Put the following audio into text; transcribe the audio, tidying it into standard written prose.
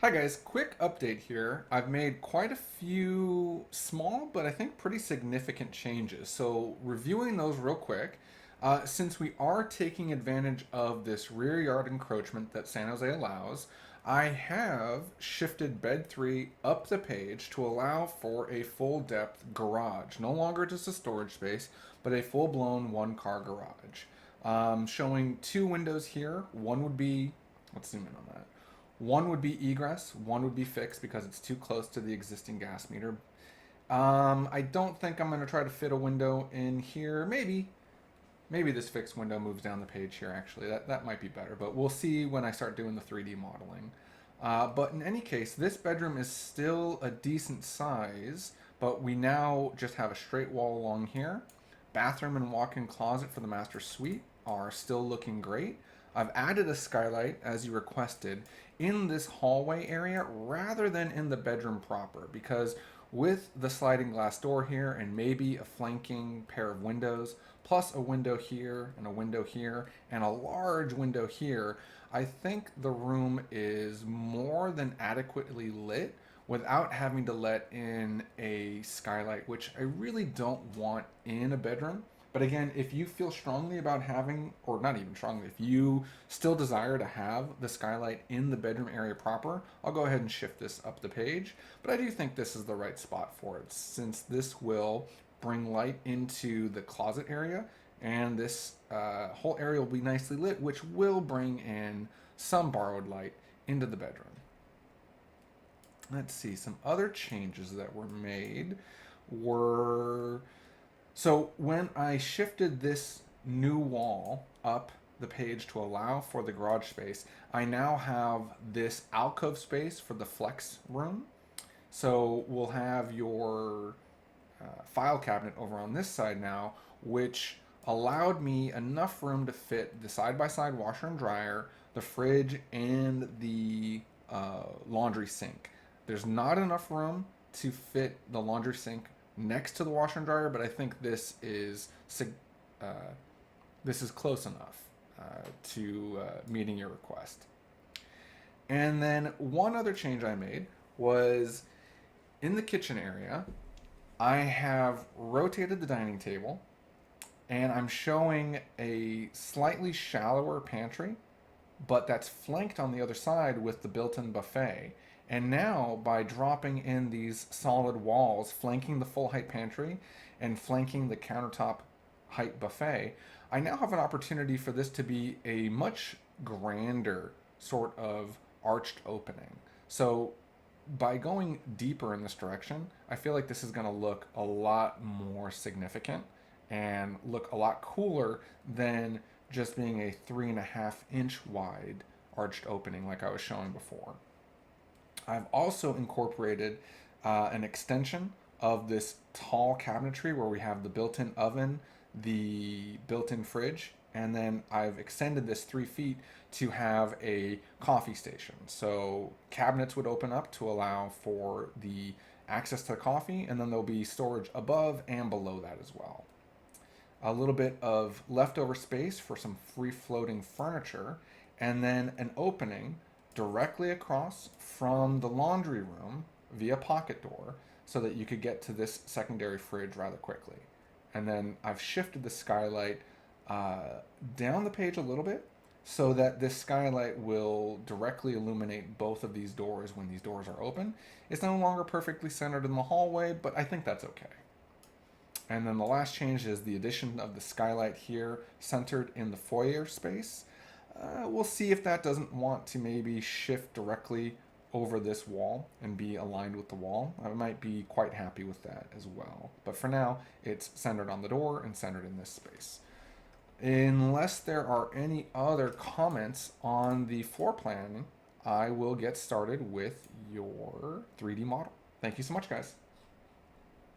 Hi guys, quick update here. I've made quite a few small, but I think pretty significant changes. So reviewing those real quick, since we are taking advantage of this rear yard encroachment that San Jose allows, I have shifted bed 3 up the page to allow for a full depth garage. No longer just a storage space, but a full blown one car garage. Showing two windows here. One would be, let's zoom in on that. One would be egress, one would be fixed because it's too close to the existing gas meter. I don't think I'm going to try to fit a window in here. Maybe this fixed window moves down the page here actually. That might be better, but we'll see when I start doing the 3D modeling. But in any case, this bedroom is still a decent size, but we now just have a straight wall along here. Bathroom and walk-in closet for the master suite are still looking great. I've added a skylight as you requested in this hallway area rather than in the bedroom proper because with the sliding glass door here and maybe a flanking pair of windows plus a window here and a window here and a large window here, I think the room is more than adequately lit without having to let in a skylight, which I really don't want in a bedroom. But again, if you feel strongly about having, or not even strongly, if you still desire to have the skylight in the bedroom area proper, I'll go ahead and shift this up the page. But I do think this is the right spot for it, since this will bring light into the closet area, and this whole area will be nicely lit, which will bring in some borrowed light into the bedroom. Let's see, some other changes that were made were, so when I shifted this new wall up the page to allow for the garage space, I now have this alcove space for the flex room. So we'll have your file cabinet over on this side now, which allowed me enough room to fit the side-by-side washer and dryer, the fridge, and the laundry sink. There's not enough room to fit the laundry sink next to the washer and dryer, but I think uh, this is close enough to meeting your request. And then one other change I made was in the kitchen area. I have rotated the dining table, and I'm showing a slightly shallower pantry, but that's flanked on the other side with the built-in buffet. And now, by dropping in these solid walls, flanking the full height pantry and flanking the countertop height buffet, I now have an opportunity for this to be a much grander sort of arched opening. So by going deeper in this direction, I feel like this is going to look a lot more significant and look a lot cooler than just being a 3.5 inch wide arched opening like I was showing before. I've also incorporated an extension of this tall cabinetry where we have the built-in oven, the built-in fridge, and then I've extended this 3 feet to have a coffee station. So cabinets would open up to allow for the access to the coffee, and then there'll be storage above and below that as well. A little bit of leftover space for some free floating furniture, and then an opening directly across from the laundry room via pocket door so that you could get to this secondary fridge rather quickly. And then I've shifted the skylight down the page a little bit so that this skylight will directly illuminate both of these doors when these doors are open. It's no longer perfectly centered in the hallway, but I think that's okay. And then the last change is the addition of the skylight here centered in the foyer space. We'll see if that doesn't want to maybe shift directly over this wall and be aligned with the wall. I might be quite happy with that as well. But for now, it's centered on the door and centered in this space. Unless there are any other comments on the floor plan, I will get started with your 3D model. Thank you so much, guys.